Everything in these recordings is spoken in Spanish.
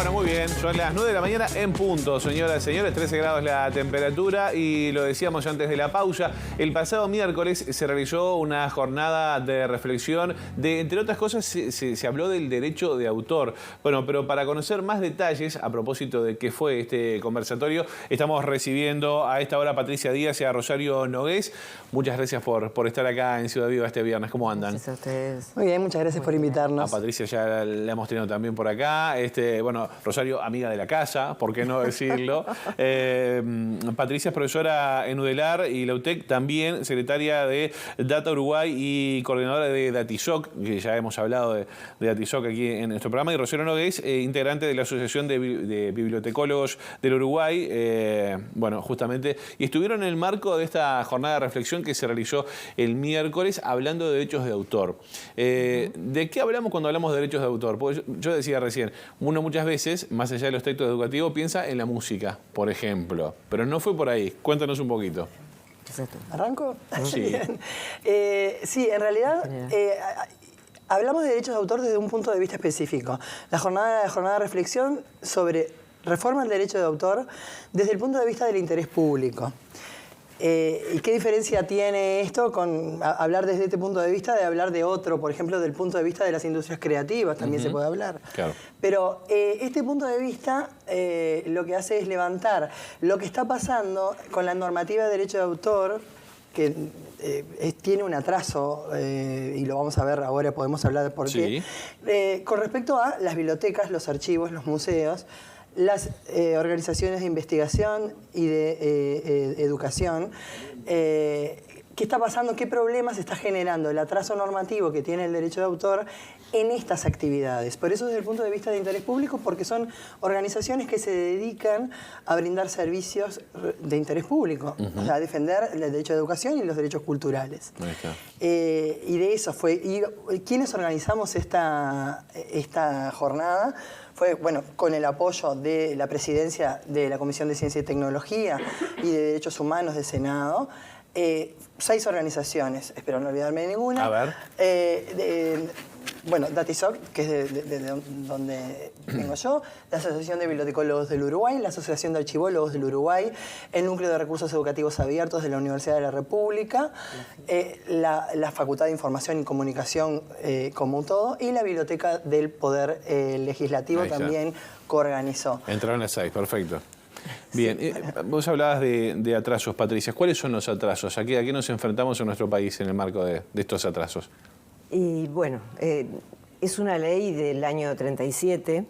Bueno, muy bien. Son las 9 de la mañana en punto, señoras y señores. 13 grados la temperatura y lo decíamos antes de la pausa. El pasado miércoles se realizó una jornada de reflexión entre otras cosas, se habló del derecho de autor. Bueno, pero para conocer más detalles a propósito de qué fue este conversatorio, estamos recibiendo a esta hora a Patricia Díaz y a Rosario Nogués. Muchas gracias por estar acá en Ciudad Viva este viernes. ¿Cómo andan? Gracias a ustedes. Muy bien, muchas gracias por invitarnos. A Patricia ya la hemos tenido también por acá. Bueno, Rosario, amiga de la casa, ¿por qué no decirlo? Patricia es profesora en UDELAR y la UTEC, también secretaria de Data Uruguay y coordinadora de Datisoc, que ya hemos hablado de Datisoc aquí en nuestro programa. Y Rosario Nogués, integrante de la Asociación de Bibliotecólogos del Uruguay. Bueno, justamente, y estuvieron en el marco de esta jornada de reflexión que se realizó el miércoles hablando de derechos de autor. ¿De qué hablamos cuando hablamos de derechos de autor? Porque yo decía recién, uno muchas veces, más allá de los textos educativos, piensa en la música, por ejemplo. Pero no fue por ahí. Cuéntanos un poquito. ¿Arranco? Sí. Bien. Sí, en realidad hablamos de derechos de autor desde un punto de vista específico. La jornada de reflexión sobre reforma del derecho de autor desde el punto de vista del interés público. ¿Y qué diferencia tiene esto con hablar desde este punto de vista de hablar de otro, por ejemplo, del punto de vista de las industrias creativas? También se puede hablar. Claro. Pero este punto de vista lo que hace es levantar lo que está pasando con la normativa de derecho de autor, que tiene un atraso, y lo vamos a ver ahora, podemos hablar de por qué, con respecto a las bibliotecas, los archivos, los museos, las organizaciones de investigación y de educación. ¿Qué está pasando? ¿Qué problemas está generando el atraso normativo que tiene el derecho de autor en estas actividades? Por eso desde el punto de vista de interés público, porque son organizaciones que se dedican a brindar servicios de interés público, o sea, a defender el derecho de educación y los derechos culturales. Ahí está. Y de eso fue. ¿Y quiénes organizamos esta jornada? Fue, bueno, con el apoyo de la presidencia de la Comisión de Ciencia y Tecnología y de Derechos Humanos del Senado, 6 organizaciones, espero no olvidarme de ninguna. A ver. Bueno, Datisoc, que es de donde vengo yo, la Asociación de Bibliotecólogos del Uruguay, la Asociación de Archivólogos del Uruguay, el Núcleo de Recursos Educativos Abiertos de la Universidad de la República, la Facultad de Información y Comunicación como todo, y la Biblioteca del Poder Legislativo también coorganizó. Entraron las 6, perfecto. Bien, vos hablabas de atrasos, Patricia. ¿Cuáles son los atrasos? ¿A qué nos enfrentamos en nuestro país en el marco de estos atrasos? Y bueno, es una ley del año 37,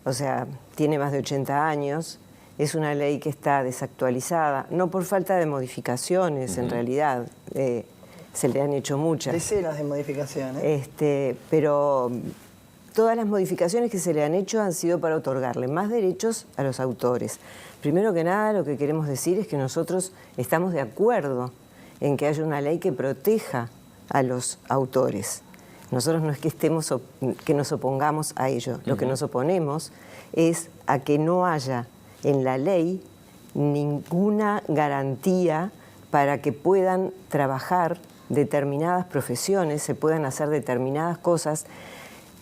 o sea, tiene más de 80 años. Es una ley que está desactualizada, no por falta de modificaciones, en realidad. Se le han hecho muchas. Decenas de modificaciones. Pero todas las modificaciones que se le han hecho han sido para otorgarle más derechos a los autores. Primero que nada, lo que queremos decir es que nosotros estamos de acuerdo en que haya una ley que proteja a los autores. Nosotros no es que nos opongamos a ello. Lo que nos oponemos es a que no haya en la ley ninguna garantía para que puedan trabajar determinadas profesiones, se puedan hacer determinadas cosas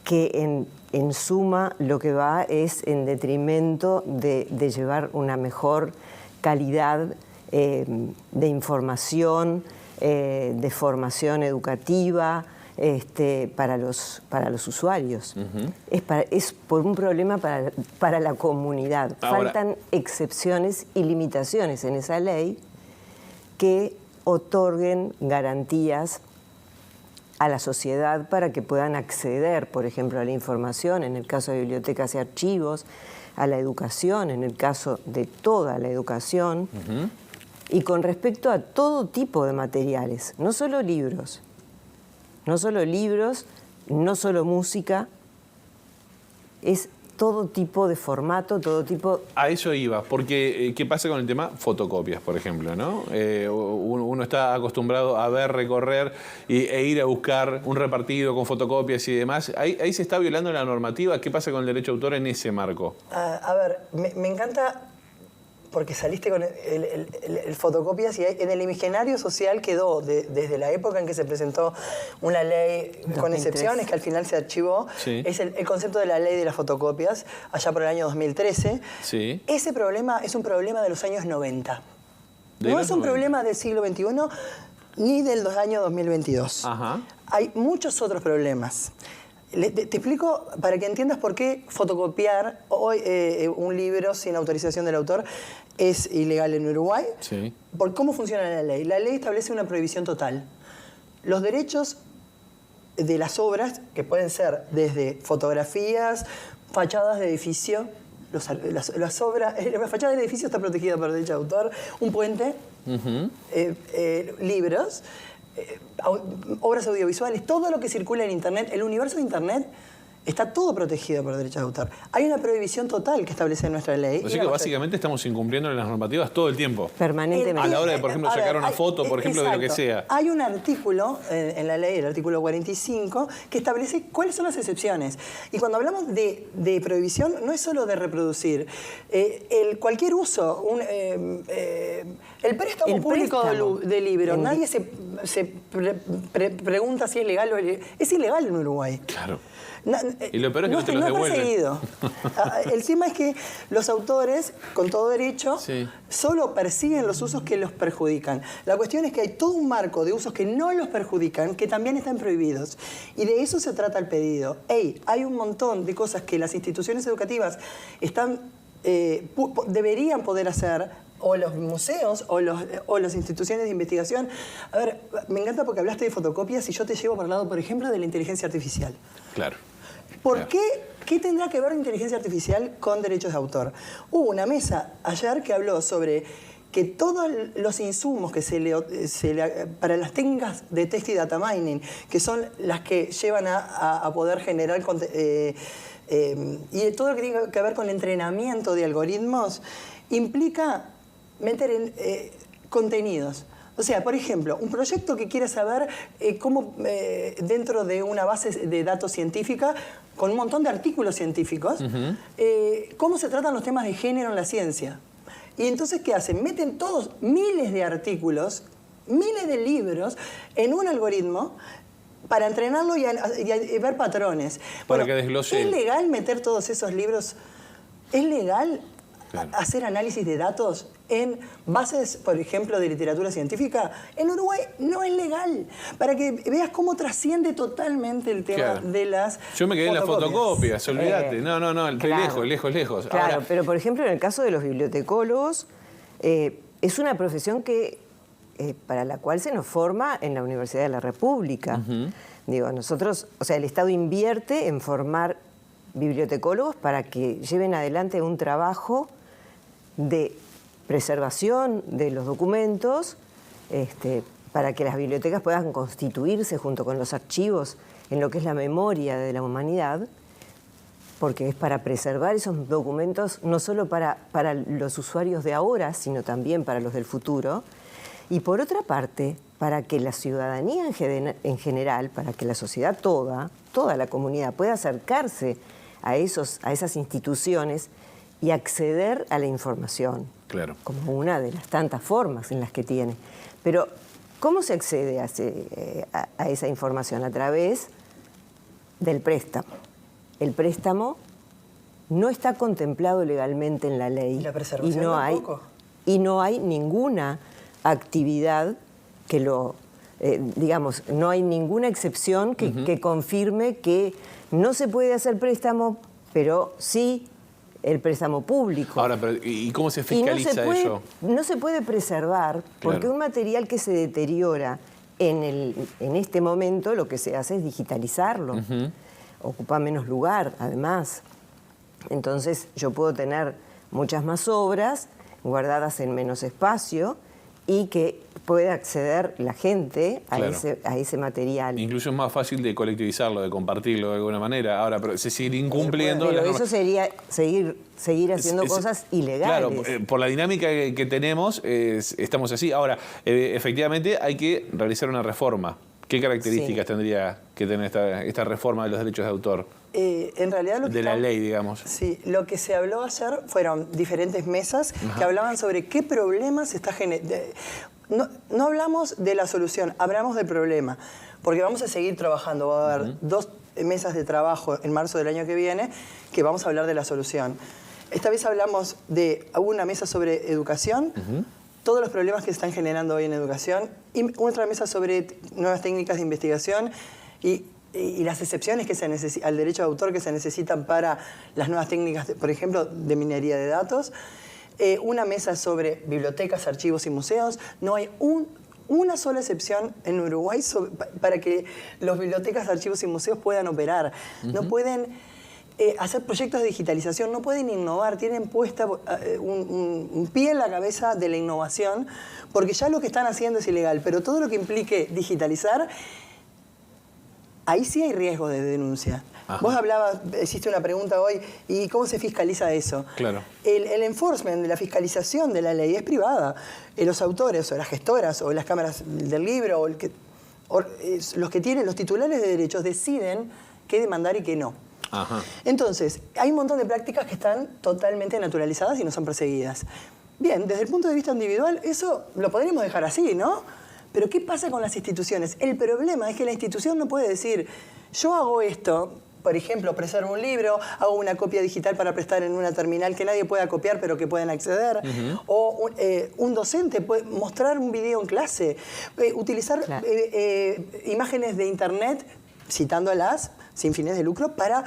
que en suma lo que va es en detrimento de llevar una mejor calidad de información, de formación educativa para los usuarios. Es por un problema para la comunidad. Ahora, faltan excepciones y limitaciones en esa ley que otorguen garantías a la sociedad para que puedan acceder, por ejemplo, a la información, en el caso de bibliotecas y archivos, a la educación, en el caso de toda la educación, y con respecto a todo tipo de materiales, no solo libros, no solo música, es todo tipo de formato, todo tipo... A eso iba, porque ¿qué pasa con el tema fotocopias, por ejemplo, ¿no? Uno está acostumbrado a ver, recorrer e ir a buscar un repartido con fotocopias y demás. Ahí se está violando la normativa. ¿Qué pasa con el derecho de autor en ese marco? A ver, me encanta porque saliste con el fotocopias y en el imaginario social quedó, desde la época en que se presentó una ley 2003. con excepciones, que al final se archivó, Sí. es el concepto de la ley de las fotocopias, allá por el año 2013. Sí. Ese problema es un problema de los años 90. De No los es un 90. problema del siglo XXI ni del año 2022. Ajá. Hay muchos otros problemas. Te explico para que entiendas por qué fotocopiar hoy un libro sin autorización del autor es ilegal en Uruguay. Sí. Por cómo funciona la ley. La ley establece una prohibición total. Los derechos de las obras, que pueden ser desde fotografías, fachadas de edificio, las obras, la fachada del edificio está protegida por derecho de autor, un puente, libros, obras audiovisuales, todo lo que circula en Internet, el universo de Internet está todo protegido por derecho de autor. Hay una prohibición total que establece nuestra ley. Así que básicamente estamos incumpliendo las normativas todo el tiempo. Permanentemente. A la hora de, por ejemplo, sacar una foto, por ejemplo, de lo que exacto. sea. Hay un artículo en la ley, el artículo 45, que establece cuáles son las excepciones. Y cuando hablamos de prohibición, no es solo de reproducir. Cualquier uso, el préstamo público del libro, nadie se pregunta si es legal o es ilegal en Uruguay. Claro. Y lo peor es que no te los es devuelven. perseguido. El tema es que los autores, con todo derecho, Sí. solo persiguen los usos que los perjudican. La cuestión es que hay todo un marco de usos que no los perjudican, que también están prohibidos. Y de eso se trata el pedido. Hay un montón de cosas que las instituciones educativas deberían poder hacer, o los museos, o las instituciones de investigación. A ver, me encanta porque hablaste de fotocopias y yo te llevo por el lado, por ejemplo, de la inteligencia artificial. Claro. ¿Por qué? ¿Qué tendrá que ver la inteligencia artificial con derechos de autor? Hubo una mesa ayer que habló sobre que todos los insumos que para las técnicas de text y data mining, que son las que llevan a poder generar y todo lo que tiene que ver con el entrenamiento de algoritmos, implica meter en contenidos. O sea, por ejemplo, un proyecto que quiere saber cómo dentro de una base de datos científica, con un montón de artículos científicos, cómo se tratan los temas de género en la ciencia. Y entonces, ¿qué hacen? Meten todos miles de artículos, miles de libros en un algoritmo para entrenarlo y ver patrones. Para que desglose. ¿Es legal meter todos esos libros? ¿Es legal Claro. hacer análisis de datos en bases, por ejemplo, de literatura científica? En Uruguay no es legal. Para que veas cómo trasciende totalmente el tema Claro. de las Yo me quedé en las fotocopias, olvídate. No, claro. lejos. Claro, Ahora, pero por ejemplo en el caso de los bibliotecólogos, es una profesión que para la cual se nos forma en la Universidad de la República. Digo, nosotros, o sea, el Estado invierte en formar bibliotecólogos para que lleven adelante un trabajo de preservación de los documentos, para que las bibliotecas puedan constituirse junto con los archivos en lo que es la memoria de la humanidad, porque es para preservar esos documentos no solo para los usuarios de ahora, sino también para los del futuro. Y por otra parte, para que la ciudadanía en general, para que la sociedad toda la comunidad pueda acercarse a esas instituciones y acceder a la información. Claro. Como una de las tantas formas en las que tiene. Pero, ¿cómo se accede a esa información? A través del préstamo. El préstamo no está contemplado legalmente en la ley. ¿Y la preservación tampoco? Y no hay ninguna actividad que digamos, no hay ninguna excepción que confirme que no se puede hacer préstamo, pero sí el préstamo público. Ahora, ¿y cómo se fiscaliza eso? No se puede preservar, porque Claro. un material que se deteriora en este momento, lo que se hace es digitalizarlo. Ocupa menos lugar, además. Entonces, yo puedo tener muchas más obras guardadas en menos espacio y que pueda acceder la gente a, Claro. a ese material. Incluso es más fácil de colectivizarlo, de compartirlo de alguna manera. Ahora, pero se sigue incumpliendo Pero las eso normas. sería seguir haciendo cosas ilegales. Claro, por la dinámica que tenemos, estamos así. Ahora, efectivamente hay que realizar una reforma. ¿Qué características tendría que tener esta reforma de los derechos de autor? en realidad lo que de la ley, digamos. Sí, lo que se habló ayer fueron diferentes mesas que hablaban sobre qué problemas se está generando. No hablamos de la solución, hablamos del problema, porque vamos a seguir trabajando. Va a haber 2 mesas de trabajo en marzo del año que viene que vamos a hablar de la solución. Esta vez hablamos de una mesa sobre educación, todos los problemas que se están generando hoy en educación, y otra mesa sobre nuevas técnicas de investigación y las excepciones que al derecho de autor que se necesitan para las nuevas técnicas, por ejemplo, de minería de datos. Una mesa sobre bibliotecas, archivos y museos. No hay una sola excepción en Uruguay para que los bibliotecas, archivos y museos puedan operar. No pueden hacer proyectos de digitalización, no pueden innovar, tienen puesta un pie en la cabeza de la innovación, porque ya lo que están haciendo es ilegal, pero todo lo que implique digitalizar, ahí sí hay riesgo de denuncia. Ajá. Vos hiciste una pregunta hoy, ¿y cómo se fiscaliza eso? Claro. El enforcement, la fiscalización de la ley es privada. Los autores o las gestoras o las cámaras del libro o los que tienen, los titulares de derechos deciden qué demandar y qué no. Ajá. Entonces, hay un montón de prácticas que están totalmente naturalizadas y no son perseguidas. Bien, desde el punto de vista individual, eso lo podríamos dejar así, ¿no? Pero ¿qué pasa con las instituciones? El problema es que la institución no puede decir, yo hago esto, por ejemplo, preservo un libro, hago una copia digital para prestar en una terminal que nadie pueda copiar pero que pueden acceder, o un docente puede mostrar un video en clase, utilizar imágenes de internet, citándolas, sin fines de lucro, para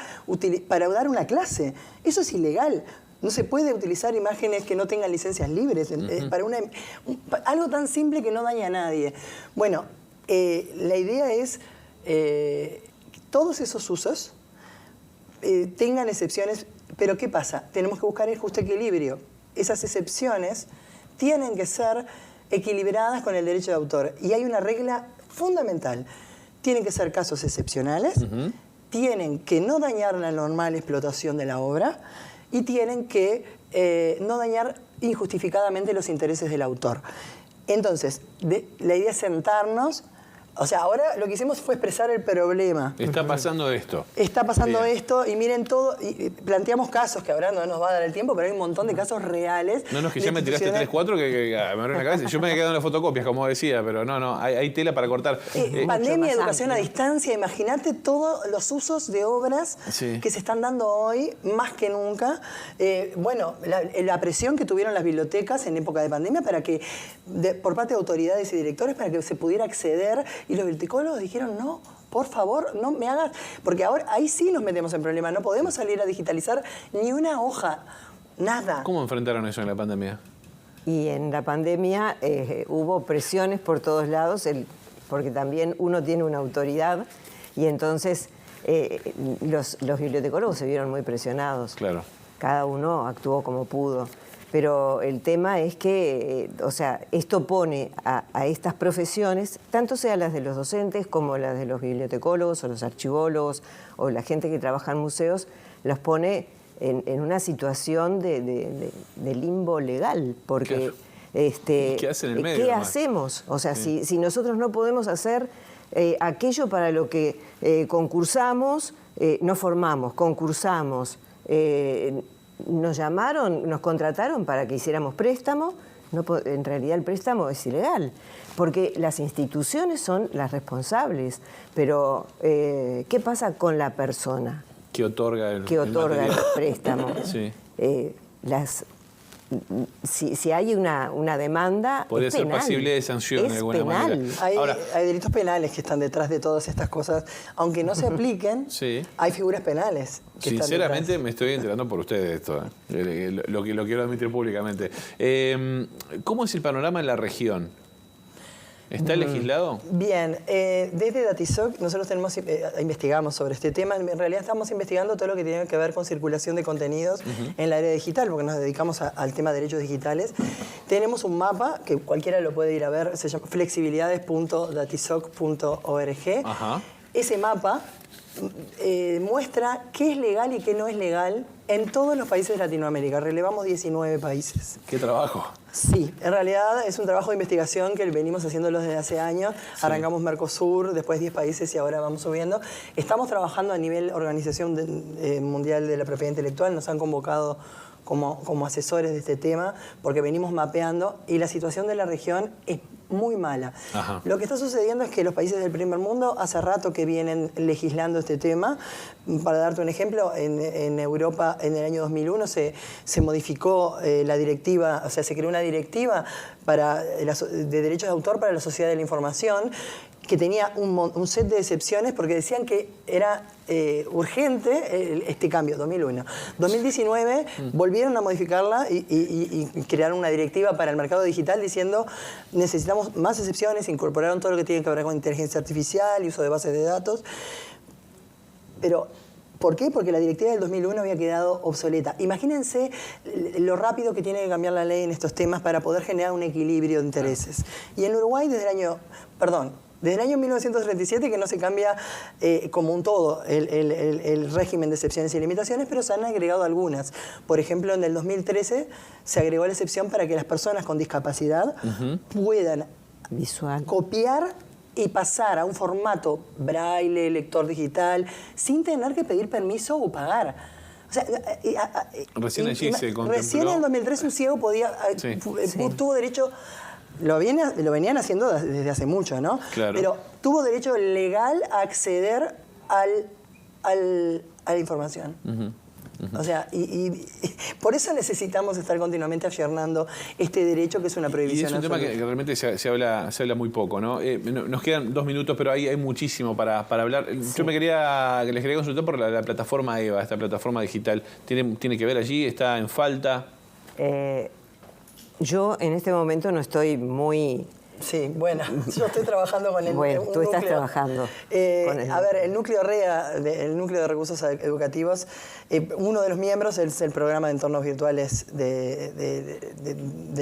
dar una clase. Eso es ilegal. No se puede utilizar imágenes que no tengan licencias libres para algo tan simple que no daña a nadie. Bueno, la idea es que todos esos usos tengan excepciones, pero ¿qué pasa? Tenemos que buscar el justo equilibrio. Esas excepciones tienen que ser equilibradas con el derecho de autor. Y hay una regla fundamental. Tienen que ser casos excepcionales, tienen que no dañar la normal explotación de la obra y tienen que no dañar injustificadamente los intereses del autor. Entonces, la idea es sentarnos. O sea, ahora lo que hicimos fue expresar el problema. Está pasando esto. Está pasando esto y miren todo. Y planteamos casos que ahora no nos va a dar el tiempo, pero hay un montón de casos reales. No, que ya me tiraste 3, 4 que me abrieron la cabeza. Yo me he quedado en las fotocopias, como decía, pero hay tela para cortar. Pandemia, educación a distancia. Imagínate todos los usos de obras que se están dando hoy, más que nunca. Bueno, la presión que tuvieron las bibliotecas en época de pandemia para que, por parte de autoridades y directores, para que se pudiera acceder. Y los bibliotecólogos dijeron, no, por favor, no me hagas... Porque ahora ahí sí nos metemos en problemas. No podemos salir a digitalizar ni una hoja, nada. ¿Cómo enfrentaron eso en la pandemia? Y en la pandemia hubo presiones por todos lados, porque también uno tiene una autoridad y entonces los bibliotecólogos se vieron muy presionados. Claro. Cada uno actuó como pudo. Pero el tema es que, o sea, esto pone a estas profesiones, tanto sean las de los docentes como las de los bibliotecólogos o los archivólogos o la gente que trabaja en museos, los pone en una situación de limbo legal, porque ¿qué hacen en el medio? ¿Qué hacemos? O sea, si nosotros no podemos hacer aquello para lo que concursamos, nos formamos, concursamos, nos llamaron, nos contrataron para que hiciéramos préstamo, en realidad el préstamo es ilegal, porque las instituciones son las responsables, pero ¿qué pasa con la persona que otorga el préstamo? Sí. Si hay una demanda, podría ser pasible de sanción de alguna manera. Hay delitos penales que están detrás de todas estas cosas. Aunque no se apliquen, hay figuras penales que sinceramente están detrás. Me estoy enterando por ustedes de esto. Lo quiero admitir públicamente. ¿Cómo es el panorama en la región? ¿Está legislado? Bien, desde Datisoc nosotros investigamos sobre este tema. En realidad estamos investigando todo lo que tiene que ver con circulación de contenidos en la área digital, porque nos dedicamos al tema de derechos digitales. Tenemos un mapa que cualquiera lo puede ir a ver, se llama flexibilidades.datisoc.org. Ese mapa muestra qué es legal y qué no es legal en todos los países de Latinoamérica. Relevamos 19 países. ¡Qué trabajo! Sí, en realidad es un trabajo de investigación que venimos haciéndolo desde hace años. Sí. Arrancamos Mercosur, después 10 países y ahora vamos subiendo. Estamos trabajando a nivel Organización Mundial de la Propiedad Intelectual. Nos han convocado como asesores de este tema porque venimos mapeando y la situación de la región es muy mala. Ajá. Lo que está sucediendo es que los países del primer mundo hace rato que vienen legislando este tema. Para darte un ejemplo, en Europa en el año 2001 se modificó la directiva, o sea, se creó una directiva de derechos de autor para la sociedad de la información que tenía un set de excepciones porque decían que era urgente este cambio, 2001. 2019 volvieron a modificarla y crearon una directiva para el mercado digital diciendo necesitamos más excepciones, incorporaron todo lo que tiene que ver con inteligencia artificial y uso de bases de datos. Pero ¿por qué? Porque la directiva del 2001 había quedado obsoleta. Imagínense lo rápido que tiene que cambiar la ley en estos temas para poder generar un equilibrio de intereses. Y en Uruguay desde el año 1937 que no se cambia como un todo el régimen de excepciones y limitaciones, pero se han agregado algunas. Por ejemplo, en el 2013 se agregó la excepción para que las personas con discapacidad puedan copiar y pasar a un formato braille, lector digital, sin tener que pedir permiso o pagar. O sea, recién allí se contempló. Recién en el 2003 un ciego tuvo derecho. Lo venían haciendo desde hace mucho, ¿no? Claro. Pero tuvo derecho legal a acceder a la información. O sea, y por eso necesitamos estar continuamente ayornando este derecho que es una prohibición. Y es un tema que realmente se habla muy poco, ¿no? Nos quedan 2 minutos, pero hay muchísimo para hablar. Sí. Yo les quería consultar por la plataforma EVA, esta plataforma digital. ¿Tiene que ver allí? ¿Está en falta? Yo en este momento no estoy muy... Sí, bueno, yo estoy trabajando con el Bueno, tú estás trabajando con a ver, el núcleo REA, el núcleo de recursos educativos, uno de los miembros es el programa de entornos virtuales de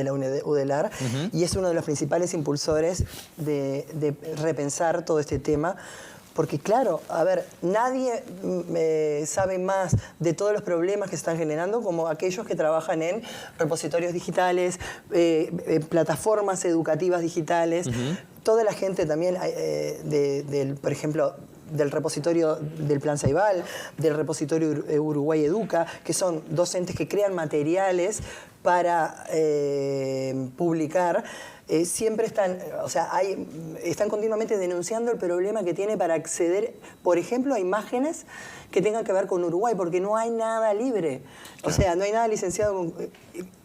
la UDELAR y es uno de los principales impulsores de repensar todo este tema. Porque claro, a ver, nadie sabe más de todos los problemas que se están generando como aquellos que trabajan en repositorios digitales, plataformas educativas digitales, toda la gente también, por ejemplo, del repositorio del Plan Ceibal, del repositorio Uruguay Educa, que son docentes que crean materiales para publicar. Siempre están continuamente denunciando el problema que tiene para acceder, por ejemplo, a imágenes que tengan que ver con Uruguay, porque no hay nada libre. O sea, no hay nada licenciado.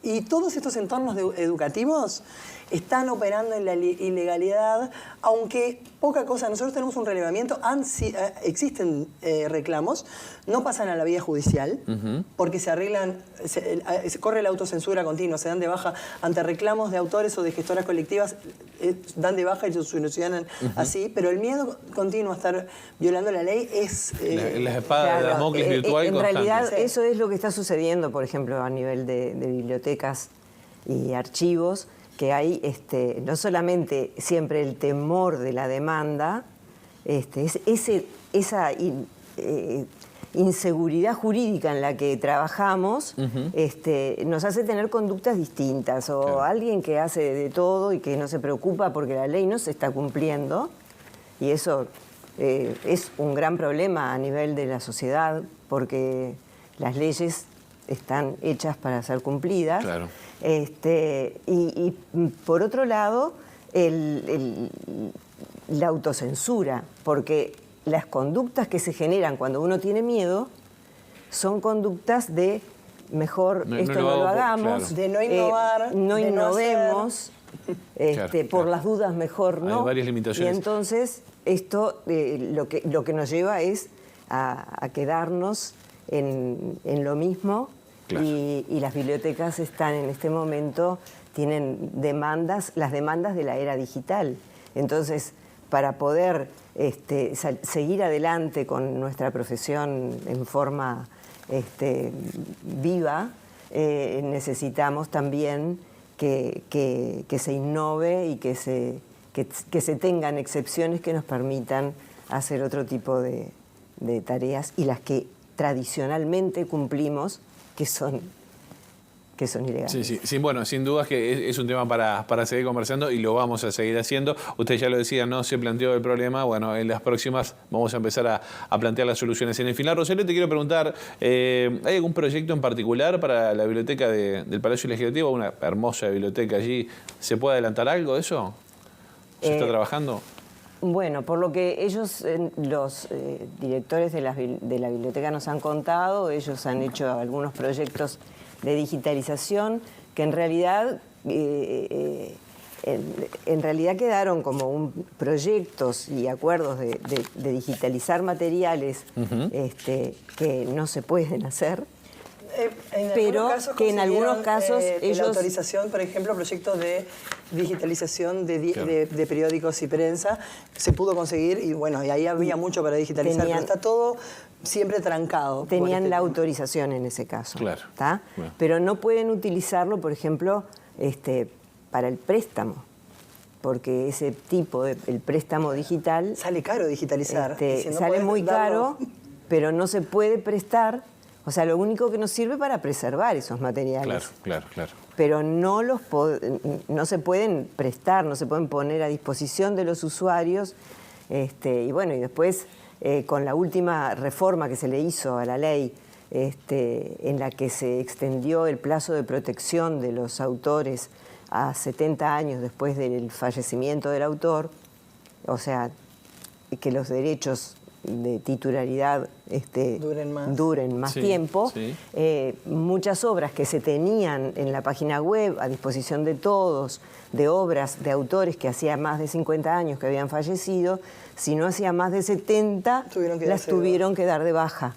Y todos estos entornos educativos están operando en la ilegalidad, aunque poca cosa. Nosotros tenemos un relevamiento, existen reclamos, no pasan a la vía judicial, porque se arreglan, se corre la autocensura continua, se dan de baja ante reclamos de autores o de gestoras colectivas, dan de baja y se solucionan así, pero el miedo continuo a estar violando la ley es... la espada de Damocles virtual en constante. realidad eso es lo que está sucediendo, por ejemplo, a nivel de bibliotecas y archivos, que hay no solamente siempre el temor de la demanda, esa inseguridad jurídica en la que trabajamos nos hace tener conductas distintas, o claro, alguien que hace de todo y que no se preocupa porque la ley no se está cumpliendo, y eso es un gran problema a nivel de la sociedad, porque las leyes están hechas para ser cumplidas. Claro. Y por otro lado, la autocensura, porque las conductas que se generan cuando uno tiene miedo son conductas de mejor esto no lo hagamos, claro, de no innovar, no innovemos, por las dudas mejor no. Hay varias limitaciones. Y entonces esto lo que nos lleva es a quedarnos en lo mismo. Claro. Y las bibliotecas están en este momento, tienen las demandas de la era digital. Entonces, para poder seguir adelante con nuestra profesión en forma viva, necesitamos también que se innove y que se tengan excepciones que nos permitan hacer otro tipo de de tareas y las que tradicionalmente cumplimos, que son ilegales. Sí, bueno, sin dudas que es un tema para seguir conversando y lo vamos a seguir haciendo. Usted ya lo decía, no se planteó el problema. Bueno, en las próximas vamos a empezar a plantear las soluciones. En el final, Rosario, te quiero preguntar, ¿hay algún proyecto en particular para la biblioteca del Palacio Legislativo? Una hermosa biblioteca allí. ¿Se puede adelantar algo de eso? ¿Se está trabajando? Bueno, por lo que ellos, los directores de la biblioteca nos han contado, ellos han hecho algunos proyectos de digitalización que en realidad quedaron como proyectos y acuerdos de digitalizar materiales que no se pueden hacer. Pero que en algunos casos ellos... La autorización, por ejemplo, proyectos de digitalización de periódicos y prensa, se pudo conseguir y bueno, y ahí había mucho para digitalizar, pero está todo siempre trancado. Tenían la autorización en ese caso. Claro. ¿Tá? Bueno. Pero no pueden utilizarlo, por ejemplo, para el préstamo. Porque ese tipo de el préstamo digital... Sale caro digitalizar. Si no sale muy caro, pero no se puede prestar. O sea, lo único que nos sirve para preservar esos materiales. Claro. Pero no se pueden prestar, no se pueden poner a disposición de los usuarios. Y bueno, y después, con la última reforma que se le hizo a la ley, en la que se extendió el plazo de protección de los autores a 70 años después del fallecimiento del autor, o sea, que los derechos de titularidad duren más tiempo. Sí. Muchas obras que se tenían en la página web a disposición de todos, de obras de autores que hacía más de 50 años que habían fallecido, si no hacía más de 70, las tuvieron que dar de baja.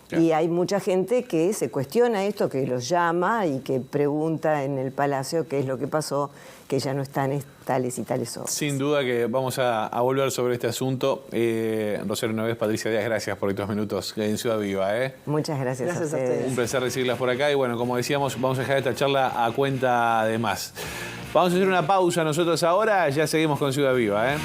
Claro. Y hay mucha gente que se cuestiona esto, que los llama y que pregunta en el Palacio qué es lo que pasó, que ya no están tales y tales obras. Sin duda que vamos a volver sobre este asunto. Rosario Noves, Patricia Díaz, gracias por estos minutos en Ciudad Viva. Muchas gracias a ustedes. Un placer recibirlas por acá y bueno, como decíamos, vamos a dejar esta charla a cuenta de más. Vamos a hacer una pausa nosotros ahora, ya seguimos con Ciudad Viva.